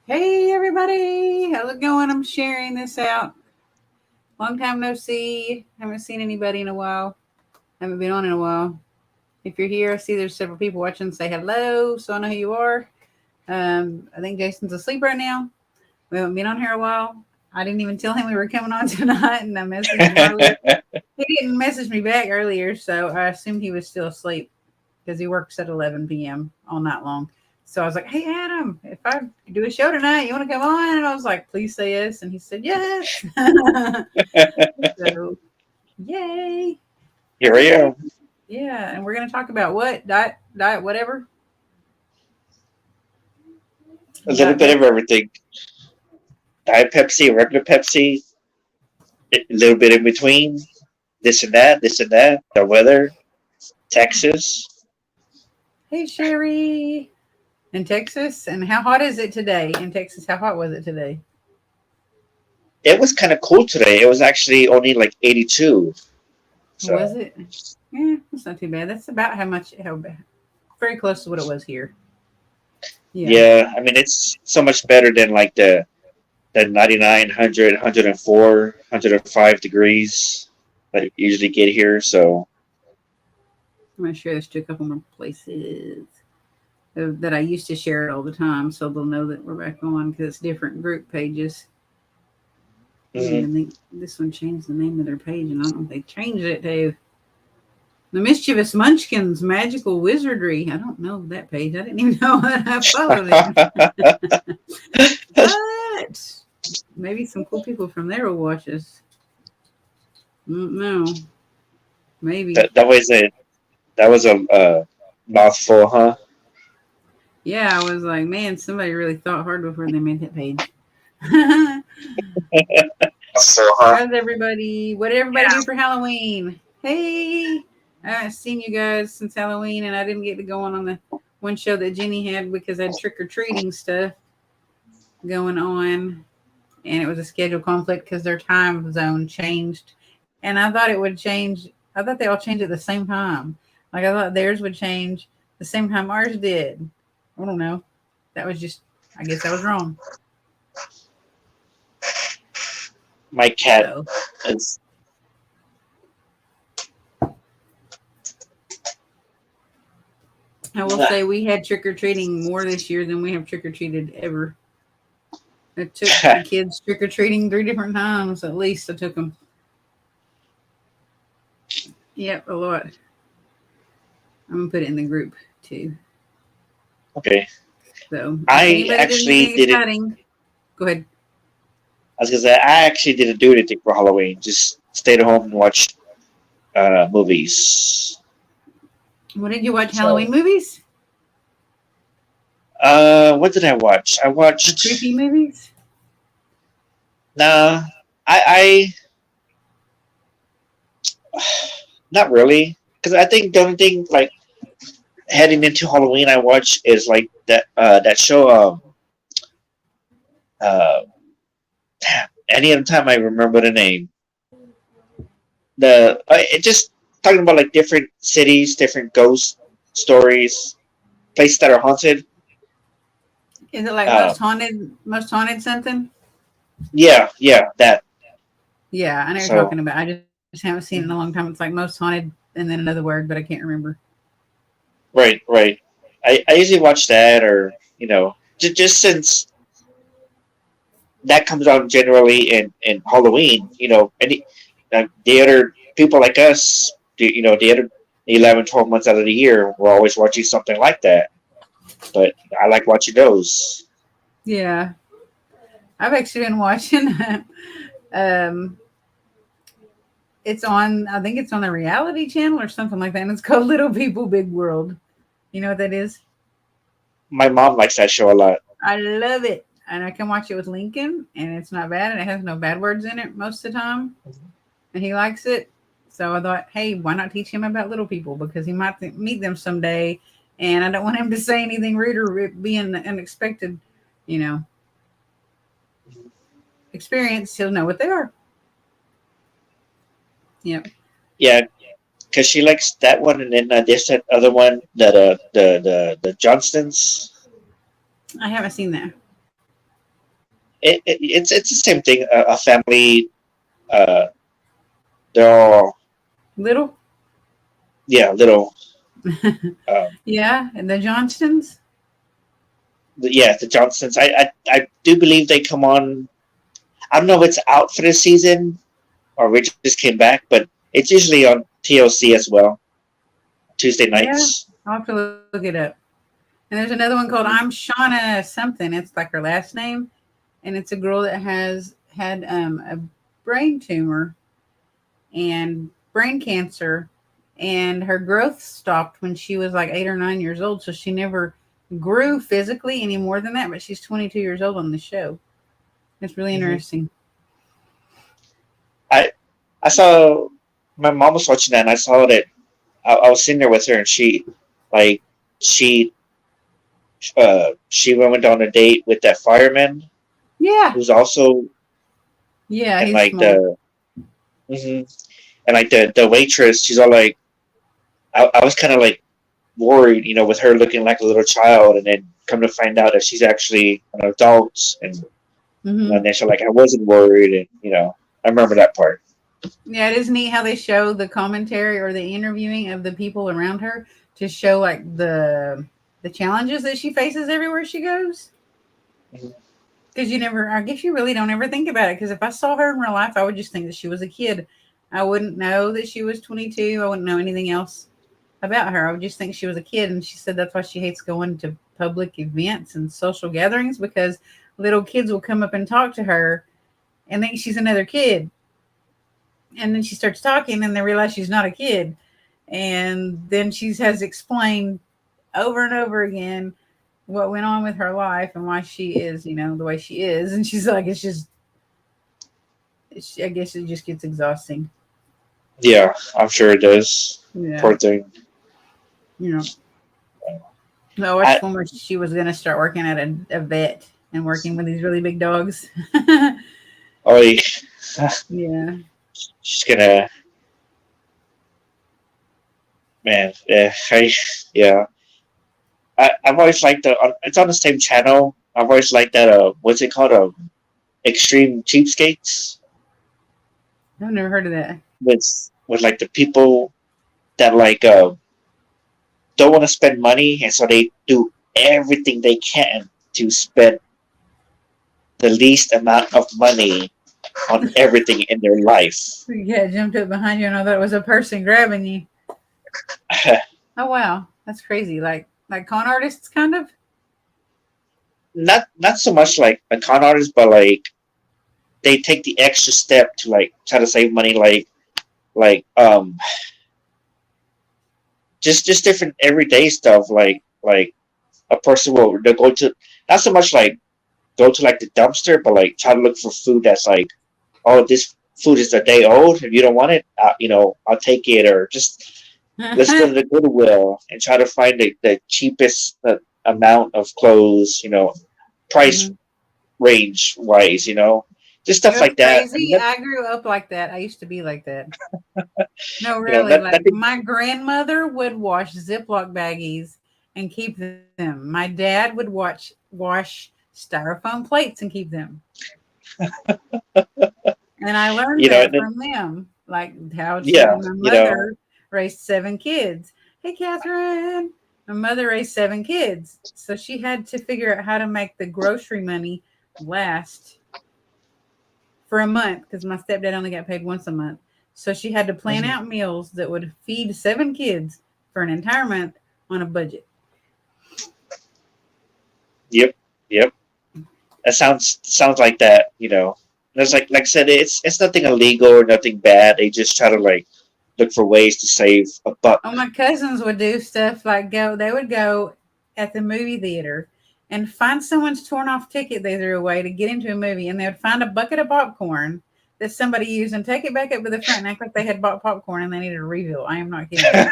Hey everybody, how's it going? I'm sharing this out. Long time no see. Haven't seen anybody in a while. Haven't been on in a while. If you're here, I see there's several people watching. Say hello, so I know who you are. I think Jason's asleep right now. We haven't been on here a while. I didn't even tell him we were coming on tonight, and I messaged him earlier. He didn't message me back earlier, so I assumed he was still asleep because he works at 11 p.m. all night long. So I was like, "Hey Adam, if I do a show tonight, you want to come on?" And I was like, "Please say yes." And he said yes. So, yay! Here I am. Yeah, and we're gonna talk about what diet, whatever. A little Diet bit of Pepsi. everything. Diet Pepsi, regular Pepsi, a little bit in between. This and that. The weather, Texas. Hey Sherry, in Texas, and how hot is it today in Texas? How hot was it today? It was kind of cool today. It was actually only like 82. Was So, it? Yeah, that's not too bad. That's about how very close to what it was here. Yeah. yeah, I mean, it's so much better than like the 99, 100, 104, 105 degrees that you usually get here. So, I'm gonna share this to a couple more places that I used to share it all the time, so they'll know that we're back on because it's different group pages. I didn't mhm. even think this one changed the name of their page, and I don't know if they changed it to the Mischievous Munchkins Magical Wizardry. I don't know that page. I didn't even know that I followed it. But maybe some cool people from there will watch us. No, maybe. that was a mouthful, huh? Yeah, I was like, man, somebody really thought hard before they made that page. How's Mouthful, huh? everybody? What did everybody do for Halloween? Hey, I haven't seen you guys since Halloween, and I didn't get to go on the one show that Jenny had because I had trick or treating stuff going on, and it was a schedule conflict because their time zone changed. And I thought it would change. I thought they all changed at the same time. Like I thought theirs would change the same time ours did. I don't know. That was just. I guess I was wrong. My cat So is I will say we had trick or treating more this year than we have trick or treated ever. I took the kids trick or treating 3 different times at least. I took them. Yep, a lot. I'm gonna put it in the group too. okay. So if I anybody did actually anything didn't. exciting, go ahead. I was gonna say I actually didn't do anything for Halloween. Just stayed at home and watched movies. What did you watch? So, Halloween movies? what did I watch? I The creepy watched. movies? Nah, I not really because I think the only thing like heading into Halloween I watch is like that show. Uh, any other time I remember the name. It just talking about like different cities, different ghost stories, places that are haunted. Is it like Uh, most haunted something? yeah, yeah, that. Yeah, I know you're So talking about. I just haven't seen it in a long time. It's like most haunted and then another word, but I can't remember. right, right. I usually watch that, or just since that comes out generally in Halloween. Any the other people like us, the other 11, 12 months out of the year, we're always watching something like that. But I like watching those. Yeah, I've actually been watching. um, it's on. I think it's on the reality channel or something like that. And it's called Little People Big World. You know what that is? My mom likes that show a lot. I love it, and I can watch it with Lincoln, and it's not bad, and it has no bad words in it most of the time, and he likes it. So I thought, hey, why not teach him about little people because he might meet them someday, and I don't want him to say anything rude or be an unexpected, you know, experience. He'll know what they are. Yep. Yeah, because she likes that one, and then there's that other one that the Johnstons. I haven't seen that. it's the same thing. A family, uh, they're all Little. yeah, little. Um, Yeah, and the Johnstons. yeah, the Johnsons. I do believe they come on. I don't know if it's out for this season or we just came back, but it's usually on TLC as well, Tuesday Yeah, nights. I'll have to look it up. And there's another one called I'm Shauna something. It's like her last name, and it's a girl that has had a brain tumor and brain cancer, and her growth stopped when she was like 8 or 9 years old. So she never grew physically any more than that. But she's 22 years old on the show. It's really Hmm. interesting. I I saw my mom was watching that, and I saw that I was sitting there with her, and like she she went on a date with that fireman Yeah, who's also yeah, and he's like small. hmm and like the waitress. She's all like, I was kind of like worried, with her looking like a little child, and then come to find out that she's actually an adult, and Hmm. then she's like, I wasn't worried, and I remember that part. Yeah, it is neat how they show the commentary or the interviewing of the people around her to show like the challenges that she faces everywhere she goes. Mhm. Because you never, I guess you really don't ever think about it. Because if I saw her in real life, I would just think that she was a kid. I wouldn't know that she was 22. I wouldn't know anything else about her. I would just think she was a kid. And she said that's why she hates going to public events and social gatherings because little kids will come up and talk to her and think she's another kid. And then she starts talking and they realize she's not a kid. And then she has explained over and over again what went on with her life and why she is, the way she is. And she's like, I guess it just gets exhausting. Yeah, I'm sure it does. Yeah. Poor thing. You know, I watched I one where she was going to start working at a vet and working with these really big dogs. oh, Yeah. she's gonna man. Yeah. I've always liked it's on the same channel. I've always liked that. What's it called? Extreme Cheapskates I've never heard of that. with like the people that like don't want to spend money, and so they do everything they can to spend the least amount of money on everything in their life. Yeah, it jumped up behind you and I thought it was a person grabbing you. Oh, wow. That's crazy. Like con artists, kind of? Not so much like a con artist, but like they take the extra step to like try to save money, like just different everyday stuff, like a person will they'll go to not so much like go to like the dumpster, but like try to look for food that's like, oh, this food is a day old. If you don't want it, I'll take it, or just let's go to the Goodwill and try to find the cheapest amount of clothes, price Mhm. range wise, just You stuff know what's like that. And crazy? I grew up like that. I used to be like that. No, you know really. that Like that thing, my grandmother would wash Ziploc baggies and keep them. My dad would wash styrofoam plates and keep them. And I learned and that then, from them. Like how she yeah, and my mother raised 7 kids. Hey, Catherine. My mother raised 7 kids. So she had to figure out how to make the grocery money last for a month because my stepdad only got paid once a month. So she had to plan mhm, out meals that would feed 7 kids for an entire month on a budget. yep, yep. That sounds like that. There's like I said, it's nothing illegal or nothing bad. They just try to like look for ways to save a buck. Oh, my cousins would do stuff like they would go at the movie theater and find someone's torn off ticket they threw away to get into a movie, and they would find a bucket of popcorn that somebody used and take it back up to the front and act like they had bought popcorn and they needed a refill. I am not kidding you.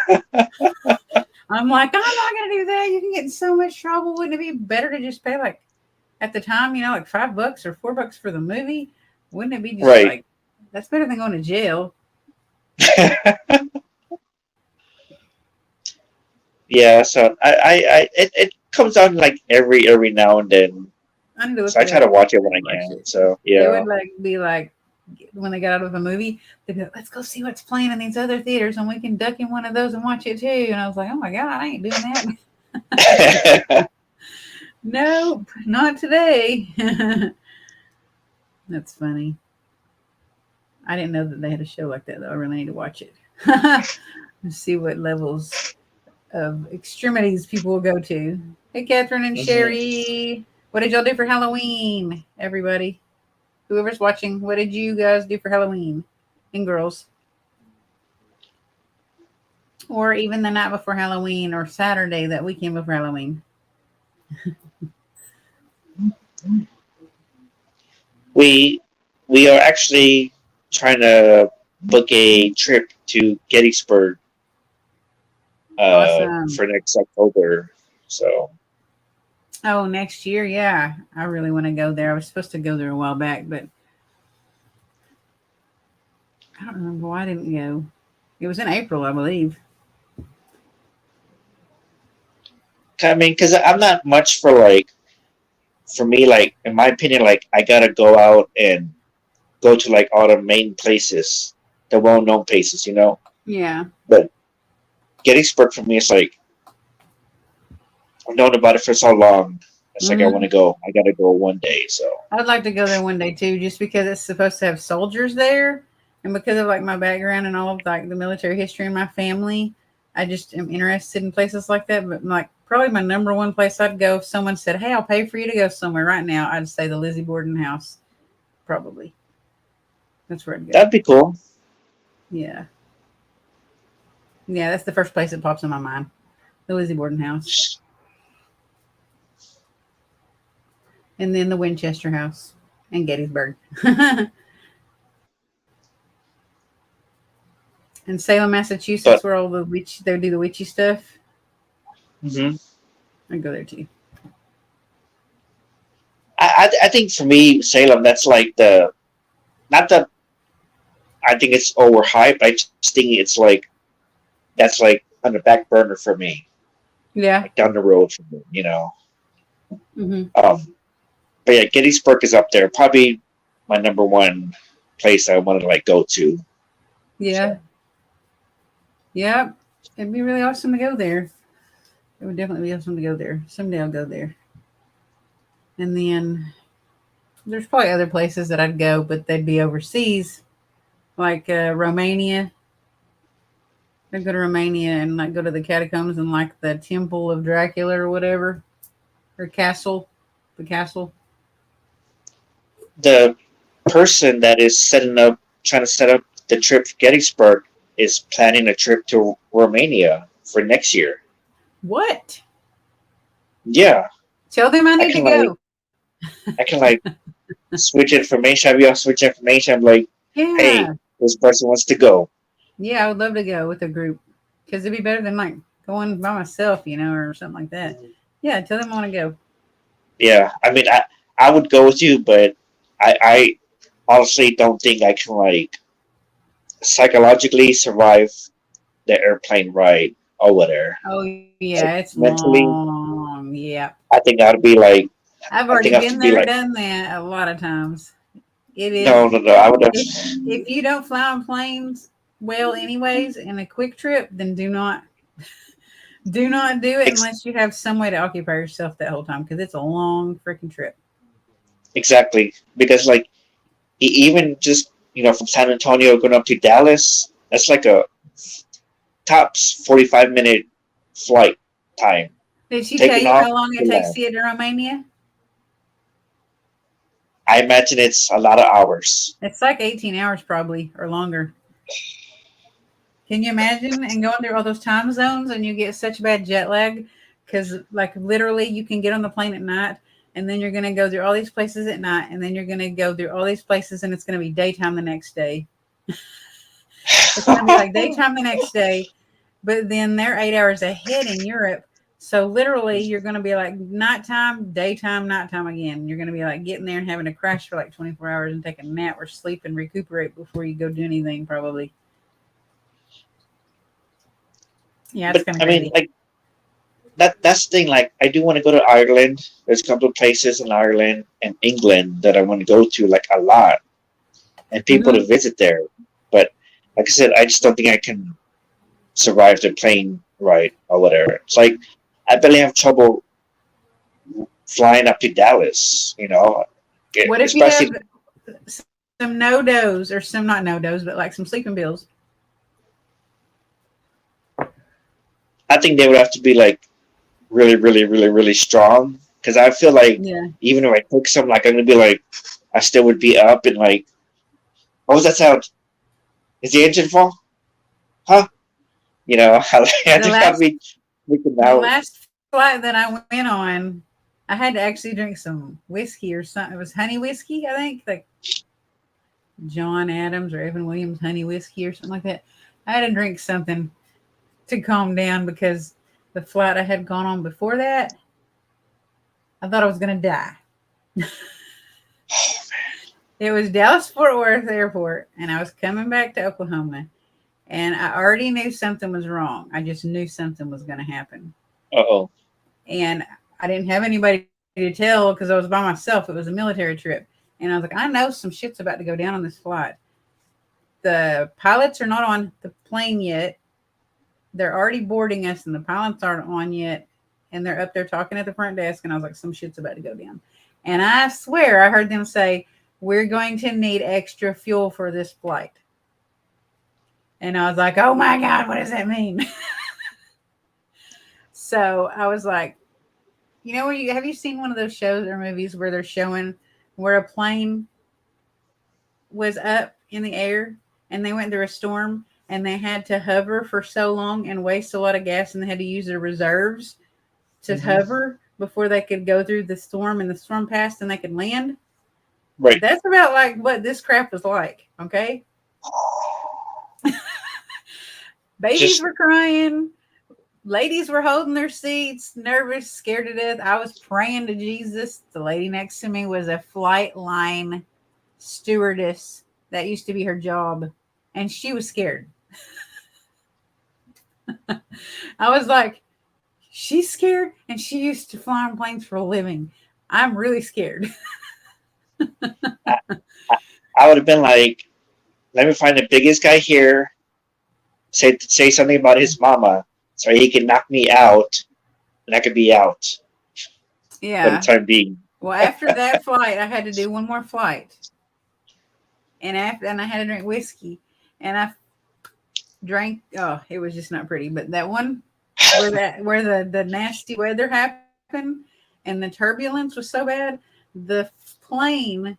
I'm like, I'm not going to do that. You can get in so much trouble. Wouldn't it be better to just pay like at the time, like $5 or $4 for the movie? Wouldn't it be just Right. like that's better than going to jail? Yeah. So it comes out like every now and then. I need to look So I it try up. to watch it when I Watch can. it. So It yeah. would like be like when they got out of a movie, they'd be like, let's go see what's playing in these other theaters and we can duck in one of those and watch it too. And I was like, oh my God, I ain't doing that. Nope, not today. That's funny. I didn't know that they had a show like that though. I really need to watch it. Let's see what levels of extremities people will go to. Hey, Catherine and Mhm. Sherry. What did y'all do for Halloween, everybody? Whoever's watching, what did you guys do for Halloween? And girls. Or even the night before Halloween or Saturday, that weekend before Halloween. we we are actually trying to book a trip to Gettysburg Awesome. for next October. So Oh, next year, yeah. I really want to go there. I was supposed to go there a while back, but I don't remember why I didn't go. It was in April, I believe. I mean, because I'm not much for like for me like in my opinion like I gotta go out and go to like all the main places, the well known places, you know. Yeah. But Gettysburg for me is like I've known about it for so long. It's like I want Hmm. to go. I gotta go one day. So I'd like to go there one day too, just because it's supposed to have soldiers there, and because of like my background and all of like the military history in my family, I just am interested in places like that. But like probably my number one place I'd go if someone said, "Hey, I'll pay for you to go somewhere right now," I'd say the Lizzie Borden house. Probably that's where I'd go. that'd be cool. Yeah, yeah, that's the first place that pops in my mind. The Lizzie Borden house, and then the Winchester house and Gettysburg. In Salem, Massachusetts, But where all the witch they do the witchy stuff. mhm. I'd go there too. I think for me Salem that's like the not the I think it's overhyped. I just think it's like that's like on the back burner for me, Yeah. like down the road for me, you know. Hmm. Um, but yeah, Gettysburg is up there. Probably my number one place I want to like go to. Yeah. So Yeah. It'd be really awesome to go there. It would definitely be awesome to go there. Someday I'll go there. And then there's probably other places that I'd go, but they'd be overseas, like Romania. I'd go to Romania and like go to the catacombs and like the Temple of Dracula or whatever, or castle, the castle. the person that is setting up, trying to set up the trip for Gettysburg, is planning a trip to Romania for next year. What? Yeah, Tell them I I need to can like go. I can like switch information. Have you all switch information? I'm like, hey, Yeah. this person wants to go. Yeah, I would love to go with a group because it'd be better than like going by myself, or something like that. Yeah, tell them I want to go. Yeah, I mean, I would go with you, but I honestly don't think I can like psychologically survive the airplane ride over there. Oh Like yeah, it's mentally, long. Yeah, I think I'd be like, I've I think already I have to been be there, like, done that a lot of times. It is no, no, no. I would have. if you don't fly on planes well, anyways, in a quick trip, then do not do it Ex- unless you have some way to occupy yourself that whole time because it's a long freaking trip. exactly because like even just from San Antonio going up to Dallas, that's like a tops 45-minute flight time. Did she tell Taking you off how long to it takes land. to get to Romania? I imagine it's a lot of hours. It's like 18 hours probably or longer. Can you imagine and going through all those time zones and you get such bad jet lag? Because, like, literally, you can get on the plane at night and then you're going to go through all these places at night and then you're going to go through all these places and it's going to be daytime the next day. It's going to be like daytime the next day, but then they're 8 hours ahead in Europe. So, literally, you're going to be like nighttime, daytime, nighttime again. You're going to be like getting there and having to crash for like 24 hours and take a nap or sleep and recuperate before you go do anything, probably. Yeah, it's But kind of I mean, crazy. like that's the thing. Like, I do want to go to Ireland. There's a couple of places in Ireland and England that I want to go to, like, a lot, and people to Mm-hmm. visit there. But like I said, I just don't think I can survive the plane ride or whatever. It's like I barely have trouble flying up to Dallas. What if you Especially have some no-dos, or some not no-dos, but like some sleeping pills? I think they would have to be like really, really, really, really strong. Because I feel like Yeah. even if I took some, like, I'm gonna be like, I still would be up and like, what was that sound? Is the engine full? Huh? I The just gotta last be freaking the out. last flight that I went on, I had to actually drink some whiskey or something. It was honey whiskey, I think, like John Adams or Evan Williams honey whiskey or something like that. I had to drink something to calm down because the flight I had gone on before that, I thought I was going to die. It was Dallas Fort Worth Airport, and I was coming back to Oklahoma, and I already knew something was wrong. I just knew something was going to happen. Uh-oh. And I didn't have anybody to tell because I was by myself. It was a military trip. And I was like, I know some shit's about to go down on this flight. The pilots are not on the plane yet. They're already boarding us, and the pilots aren't on yet. And they're up there talking at the front desk. And I was like, some shit's about to go down. And I swear I heard them say, we're going to need extra fuel for this flight. And I was like, oh my God, what does that mean? So I was like, have you seen one of those shows or movies where they're showing where a plane was up in the air and they went through a storm and they had to hover for so long and waste a lot of gas and they had to use their reserves to hover before they could go through the storm, and the storm passed and they could land? Right. That's about like what this crap was like, okay? Babies were crying. Ladies were holding their seats, nervous, scared to death. I was praying to Jesus. The lady next to me was a flight line stewardess. That used to be her job. And she was scared. I was like, she's scared, and she used to fly on planes for a living. I'm really scared. I would have been like, let me find the biggest guy here, say something about his mama so he can knock me out, and I could be out for the Yeah. time being. Well, after that flight, I had to do one more flight. And I had to drink whiskey. And I drank, it was just not pretty. But that one where the nasty weather happened and the turbulence was so bad, the plane's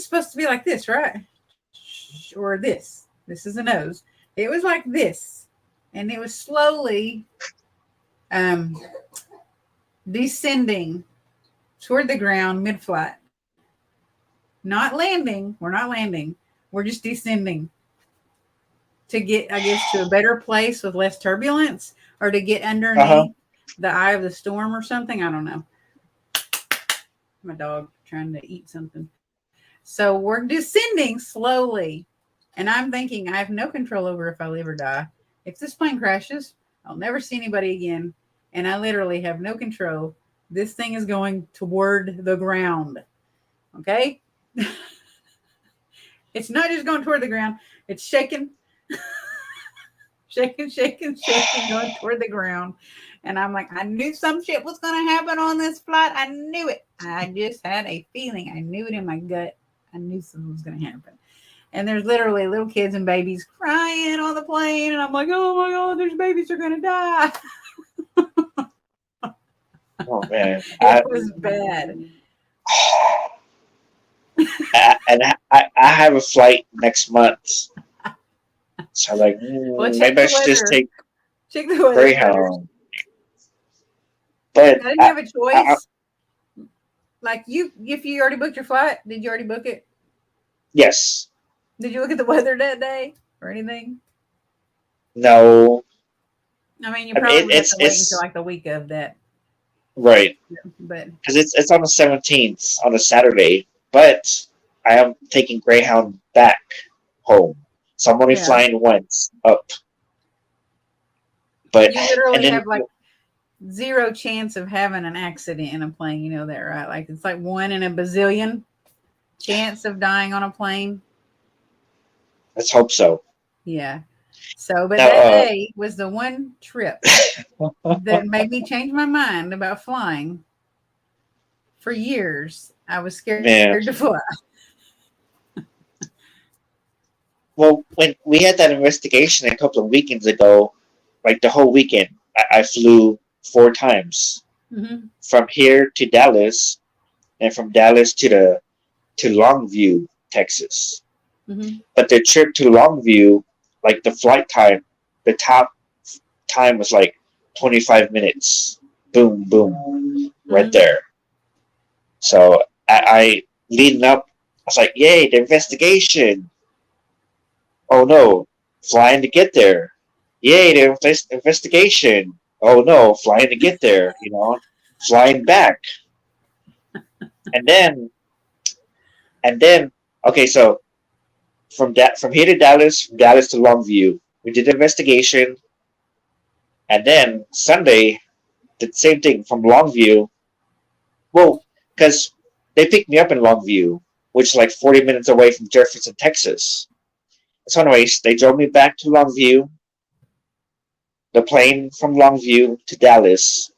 supposed to be like this, right? Or this. This is a nose. It was like this. And it was slowly descending toward the ground mid-flight. Not landing. We're not landing. We're just descending to get, I guess, to a better place with less turbulence, or to get underneath the eye of the storm or something. I don't know. My dog trying to eat something. So we're descending slowly. And I'm thinking I have no control over if I live or die. If this plane crashes, I'll never see anybody again. And I literally have no control. This thing is going toward the ground. Okay? It's not just going toward the ground. It's shaking. shaking, going toward the ground. And I'm like, I knew some shit was going to happen on this flight. I knew it. I just had a feeling. I knew it in my gut. I knew something was going to happen. And there's literally little kids and babies crying on the plane. And I'm like, oh my God, there's babies are going to die. Oh, man. It was bad. I have a flight next month. So I'm like, maybe I should just take Check the weather. Greyhound. But I didn't have a choice. Like if you already booked your flight, did you already book it? Yes. Did you look at the weather that day or anything? No. I mean, you probably would have to wait until like the week of that. Right. But because it's on the 17th on a Saturday, but I am taking Greyhound back home, so I'm only flying once up. But you literally have like zero chance of having an accident in a plane. You know that, right? Like it's like 1 in a bazillion chance of dying on a plane. Let's hope so. Yeah. So, but Now, that day was the one trip that made me change my mind about flying. For years, I was scared to man. fly. Well, when we had that investigation a couple of weekends ago, like the whole weekend, I flew 4 times Mm-hmm. from here to Dallas, and from Dallas to Longview, Texas. Mm-hmm. But the trip to Longview, like the flight time, the top time was like 25 minutes. Boom, boom, right Mm-hmm. there. So I leading up, I was like, yay, the investigation. Oh no, flying to get there. Yay, the investigation. Oh no, flying to get there, flying back. And then, and then, okay, so from here to Dallas, from Dallas to Longview, we did the investigation. And then Sunday, the same thing from Longview. Well, because they picked me up in Longview, which is like 40 minutes away from Jefferson, Texas. So, anyways, they drove me back to Longview. The plane from Longview to Dallas,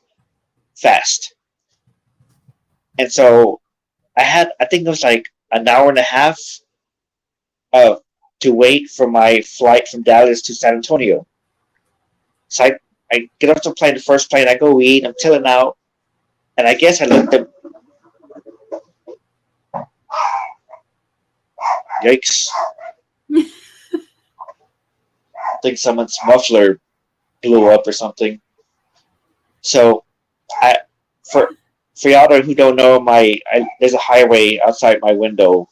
fast. And so I think it was like an hour and a half uh, to wait for my flight from Dallas to San Antonio. So I get off the plane, the first plane, I go eat, I'm chilling out. And I guess I looked up, yikes. I think someone's muffler blew up or something. So I for for y'all who don't know, there's a highway outside my window.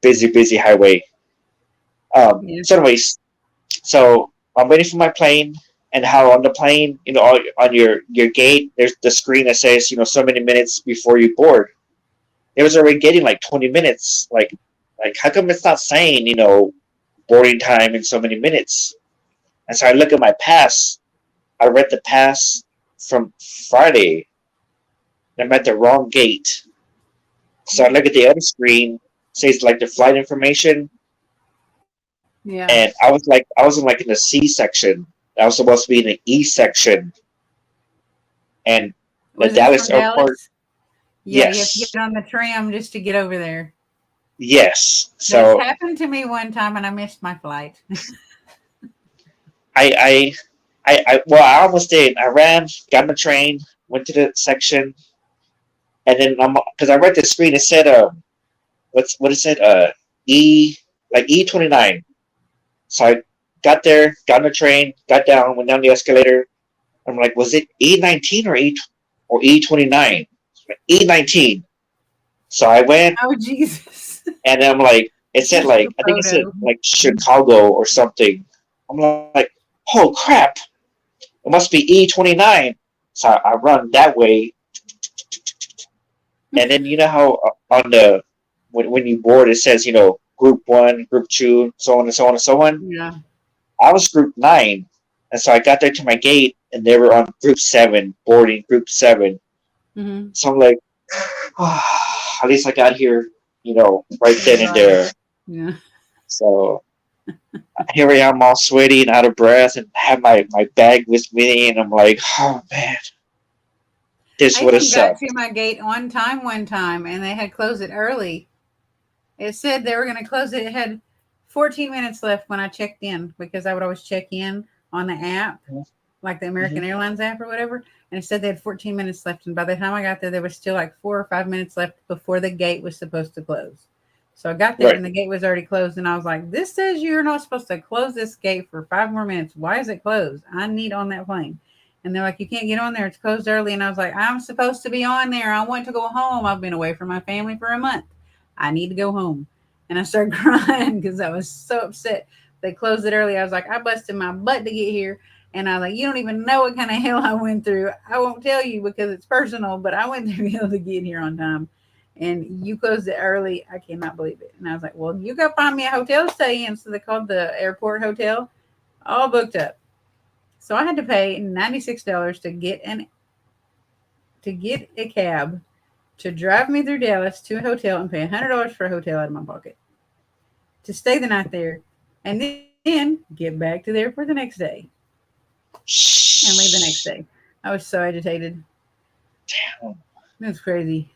Busy highway. Yeah. So anyways, so I'm waiting for my plane, and how on the plane, on your gate, there's the screen that says, so many minutes before you board. It was already getting like 20 minutes. Like how come it's not saying, boarding time in so many minutes? And so I look at my pass. I read the pass from Friday. I'm at the wrong gate. So I look at the other screen, says like the flight information, Yeah. and I was in the C section. I was supposed to be in the E section, and the Was it from Dallas airport. Dallas? Yeah, you have to Yes, get on the tram just to get over there. yes. That's So happened to me one time and I missed my flight. I well, I almost did. I ran, got on the train, went to the section, and then because I read the screen, it said what it said E29. So I got there, got on the train, got down, went down the escalator. I'm like, was it E19 or E29? E19. So I went, Oh, Jesus. and I'm like, it said Just the I think it said photo. like Chicago or something. I'm like, oh crap, it must be E29. So I run that way, and then you know how on the when you board it says group 1, group 2, so on and so on and so on. Yeah. I was group 9, and so I got there to my gate, and they were on group 7, boarding group 7. Mm-hmm. So I'm like, oh, at least I got here, right then and Right. there. Yeah. So here I am, all sweaty and out of breath, and have my bag with me, and I'm like, oh man, this I would have even got sucked. to my gate on time one time and they had closed it early. It said they were going to close it. It had 14 minutes left when I checked in because I would always check in on the app, like the American Mm-hmm. Airlines app or whatever. And it said they had 14 minutes left. And by the time I got there was still like 4 or 5 minutes left before the gate was supposed to close. So I got there Right. and the gate was already closed. And I was like, this says you're not supposed to close this gate for 5 more minutes. Why is it closed? I need on that plane. And they're like, you can't get on there. It's closed early. And I was like, I'm supposed to be on there. I want to go home. I've been away from my family for a month. I need to go home. And I started crying because I was so upset. They closed it early. I was like, I busted my butt to get here. And I was like, you don't even know what kind of hell I went through. I won't tell you because it's personal, but I went through hell to get here on time. And you closed it early. I cannot believe it. And I was like, well, you go find me a hotel to stay in. So they called the airport hotel, all booked up. So I had to pay $96 to get a cab to drive me through Dallas to a hotel and pay $100 for a hotel out of my pocket to stay the night there, and then get back to there for the next day and leave the next day. I was so agitated. It was crazy.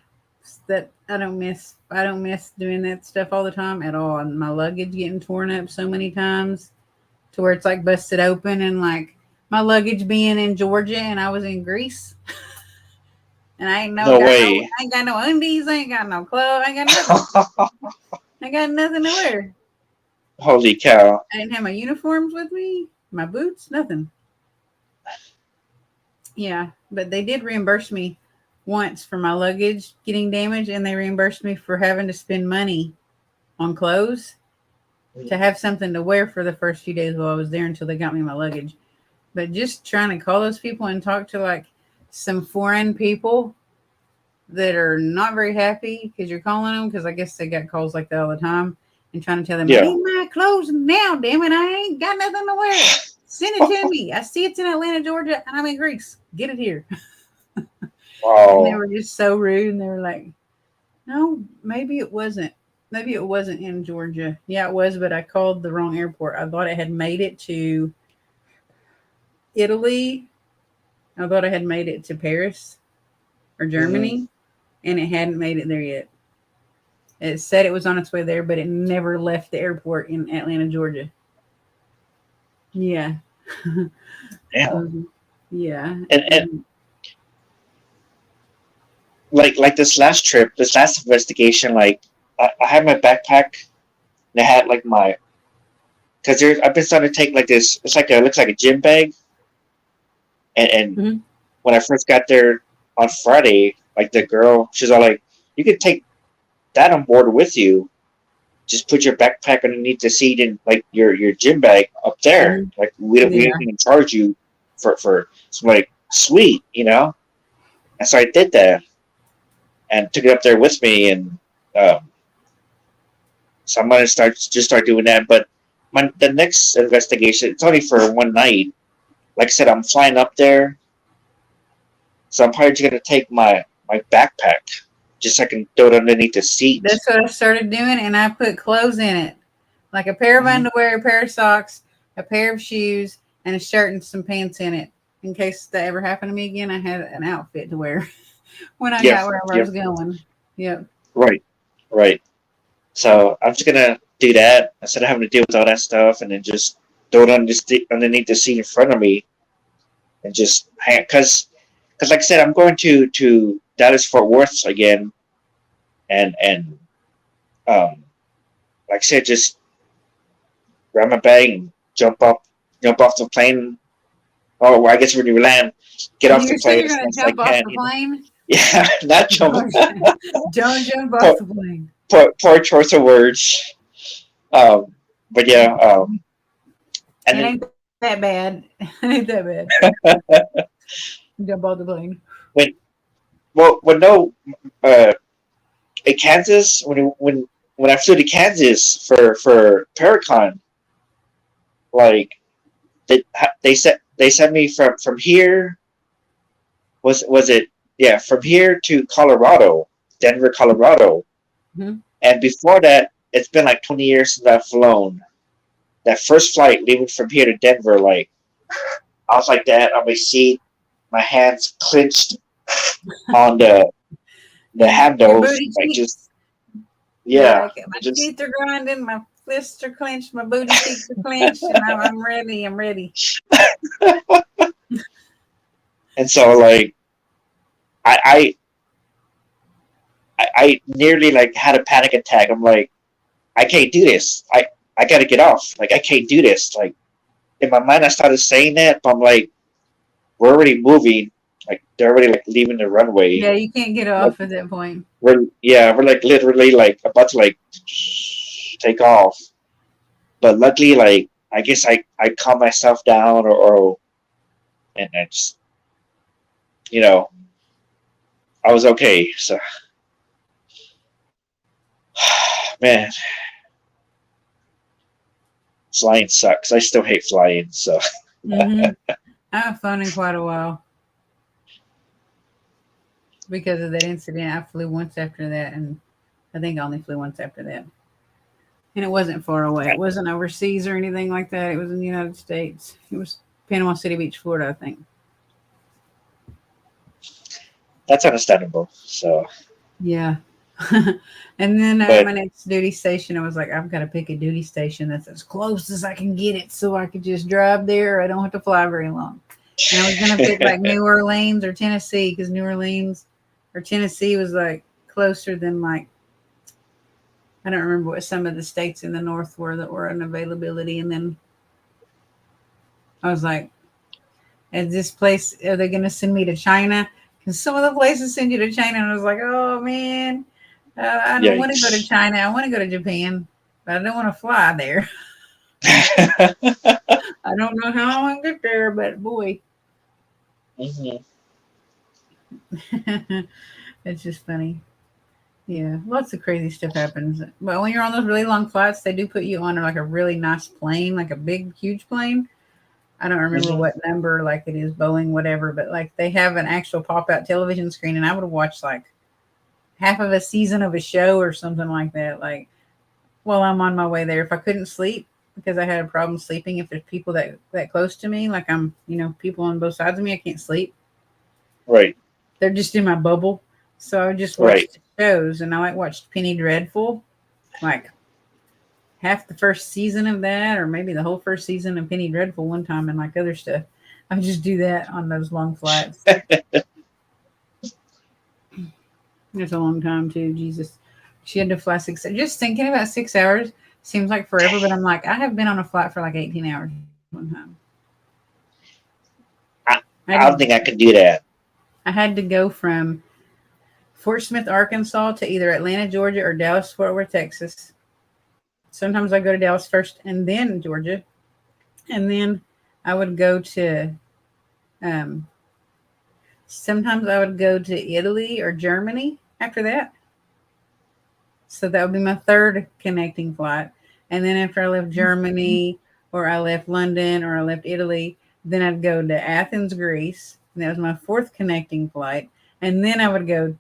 That I don't miss doing that stuff all the time at all. And my luggage getting torn up so many times to where it's like busted open, and like my luggage being in Georgia and I was in Greece. And No way. I ain't got no undies, I ain't got no clothes, I ain't got nothing. I got nothing to wear. Holy cow. I didn't have my uniforms with me, my boots, nothing. Yeah, but they did reimburse me once for my luggage getting damaged, and they reimbursed me for having to spend money on clothes to have something to wear for the first few days while I was there until they got me my luggage. But just trying to call those people and talk to like some foreign people that are not very happy because you're calling them, because I guess they got calls like that all the time, and trying to tell them, I need my clothes now, damn it, I ain't got nothing to wear. Send it to me. I see it's in Atlanta, Georgia, and I'm in Greece. Get it here. Wow. And they were just so rude, and they were like, no, maybe it wasn't. Maybe it wasn't in Georgia. Yeah, it was, but I called the wrong airport. I thought it had made it to Italy. I thought I had made it to Paris or Germany, and it hadn't made it there yet. It said it was on its way there, but it never left the airport in Atlanta, Georgia. Yeah. Damn. Yeah. And like this last trip, this last investigation, like I had my backpack and I had like my, because I've been starting to take like this. It's like looks like a gym bag, and when I first got there on Friday, like the girl, she's all like, "You could take that on board with you. Just put your backpack underneath the seat and like your gym bag up there. Like we don't even charge you for." So I'm like, sweet, you know. And so I did that and took it up there with me, and so I'm gonna start doing that. But the next investigation, it's only for one night. Like I said, I'm flying up there, so I'm probably just gonna take my backpack, just so I can throw it underneath the seat. That's what I started doing, and I put clothes in it, like a pair of underwear, a pair of socks, a pair of shoes, and a shirt and some pants in it. In case that ever happened to me again, I had an outfit to wear when I got wherever I was going. Yep. Right. So I'm just gonna do that instead of having to deal with all that stuff, and then just throw it underneath the seat in front of me, and just hang. Because like I said, I'm going to Dallas Fort Worth again, and like I said, just grab my bag and jump off the plane. Oh, well, I guess when you land, get off the plane. You're going to jump off the plane? Yeah, not jump. Don't jump off the plane. Poor choice of words. But yeah. And it ain't that bad. It ain't that bad. Jump off the plane. No. In Kansas, when I flew to Kansas for Paracon, like they sent me from here. Was it from here to Colorado, Denver, Colorado, and before that, it's been like 20 years since I've flown. That first flight leaving from here to Denver, like I was like that on my seat, my hands clenched on the handles, like just my teeth are grinding, my fists are clenched, my booty cheeks are clenched, and I'm ready. I'm ready. And so, like, I nearly like had a panic attack. I'm like, I can't do this. I got to get off. Like, I can't do this. Like, in my mind, I started saying that, but I'm like, we're already moving. Like, they're already like leaving the runway. Yeah, you can't get off at that point. We're like literally like about to like take off. But luckily, like, I guess I calmed myself down, and I just, I was okay. So, man, flying sucks. I still hate flying. So, I haven't flown in quite a while because of that incident. I flew once after that, and I think I only flew once after that. And it wasn't far away. It wasn't overseas or anything like that. It was in the United States. It was Panama City Beach, Florida, I think. That's understandable. So, Yeah. And then but my next duty station, I was like, I've got to pick a duty station that's as close as I can get it so I could just drive there. I don't have to fly very long. And I was going to pick like New Orleans or Tennessee because New Orleans or Tennessee was like closer than like, I don't remember what some of the states in the north were that were in availability. And then I was like, at this place, are they going to send me to China? Because some of the places send you to China. And I was like, oh, man, I don't want to go to yikes. China. I want to go to Japan, but I don't want to fly there. I don't know how I'm going to get there, but boy. Mhm. It's just funny. Yeah, lots of crazy stuff happens. But when you're on those really long flights, they do put you on like a really nice plane, like a big, huge plane. I don't remember Mhm. what number, like it is Boeing, whatever, but like they have an actual pop out television screen, and I would watch like half of a season of a show or something like that. Like while I'm on my way there, if I couldn't sleep because I had a problem sleeping, if there's people that close to me, like I'm, people on both sides of me, I can't sleep. Right. They're just in my bubble. So I just Right. watched shows, and I like watched Penny Dreadful, like half the first season of that, or maybe the whole first season of Penny Dreadful one time, and like other stuff. I would just do that on those long flights. It's a long time too. Jesus, she had to fly 6. Just thinking about 6 hours seems like forever, but I'm like, I have been on a flight for like 18 hours one time. I, I I don't did. think I could do that. I had to go from Fort Smith, Arkansas, to either Atlanta, Georgia, or Dallas, Fort Worth, Texas. Sometimes I go to Dallas first, and then Georgia, and then I would go to. Um, Sometimes I would go to Italy or Germany after that. So that would be my third connecting flight. And then after I left Germany or I left London or I left Italy, then I'd go to Athens, Greece. And that was my fourth connecting flight. And then I would go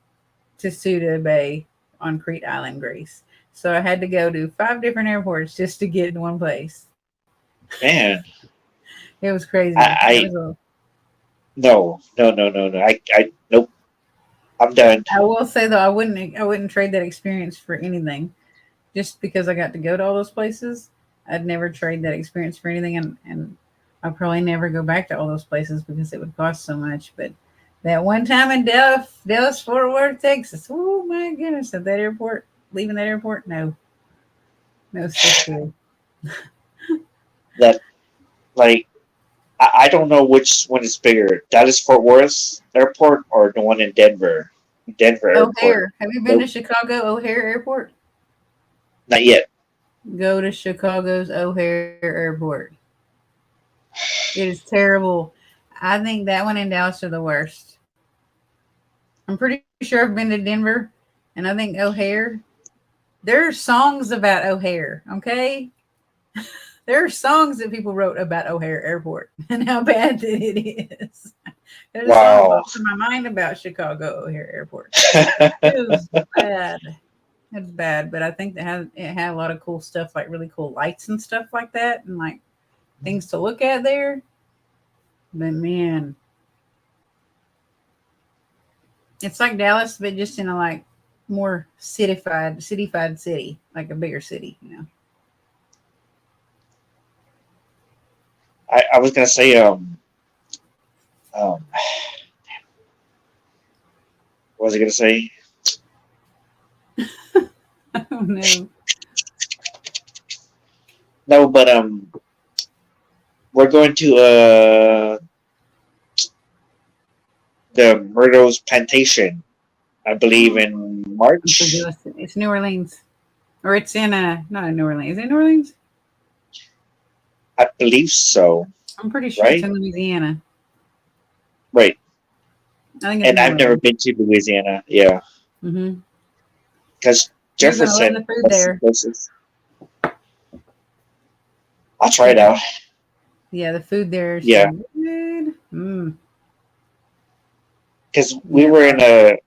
to Suda Bay on Crete Island, Greece. So I had to go to 5 different airports just to get in one place. Man, It was crazy. That I was a no. I nope. I'm done. I will say though, I wouldn't trade that experience for anything. Just because I got to go to all those places, I'd never trade that experience for anything, and I'll probably never go back to all those places because it would cost so much. But that one time in Dallas, Fort Worth, Texas, oh my goodness, at that airport, leaving that airport, no, so scary. That like I don't know which one is bigger, Dallas Fort Worth Airport or the one in Denver. Denver Airport. O'Hare, have you been to Nope, Chicago O'Hare Airport? not yet. Go to Chicago's O'Hare Airport. It is terrible. I think that one in Dallas are the worst. I'm pretty sure I've been to Denver, and I think O'Hare. There are songs about O'Hare, okay? There are songs that people wrote about O'Hare Airport and how bad that it is. There's a song Wow. pops in my mind about Chicago O'Hare Airport. It was bad. It's bad, but I think it had a lot of cool stuff, like really cool lights and stuff like that, and like things to look at there. But man, it's like Dallas, but just in a like more cityfied city, like a bigger city. I was gonna say um what was I gonna say? I don't know. No, but we're going to the Myrtle's plantation, I believe in March. It's New Orleans, or it's in not in New Orleans. Is it New Orleans? I believe so. I'm pretty sure it's Right? in Louisiana. Right. I think it's And New I've never Orleans. been to Louisiana. Yeah. Mm-hmm. Because You're gonna love the Jefferson, food that's the there. closest. I'll try Yeah, it out. yeah, the food there is Yeah. so good. Mm. Because we Yeah. were in a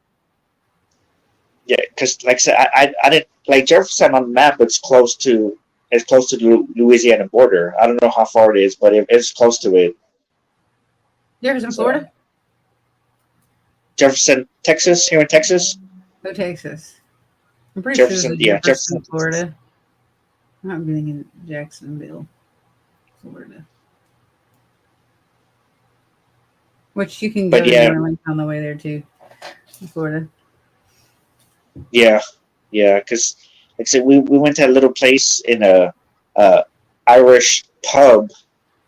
because like I said, I didn't like Jefferson on the map. It's close to the Louisiana border. I don't know how far it is, but it's close to it. Jefferson, So Florida? Jefferson, Texas, here in Texas. Go Texas. I'm pretty sure there's Jefferson, a yeah, Jefferson, Jefferson, Texas. Florida. I'm not being in Jacksonville, Florida. Which you can But go to yeah, New Orleans on the way there too, Florida. yeah, yeah. Because like I said, we went to a little place in a uh, Irish pub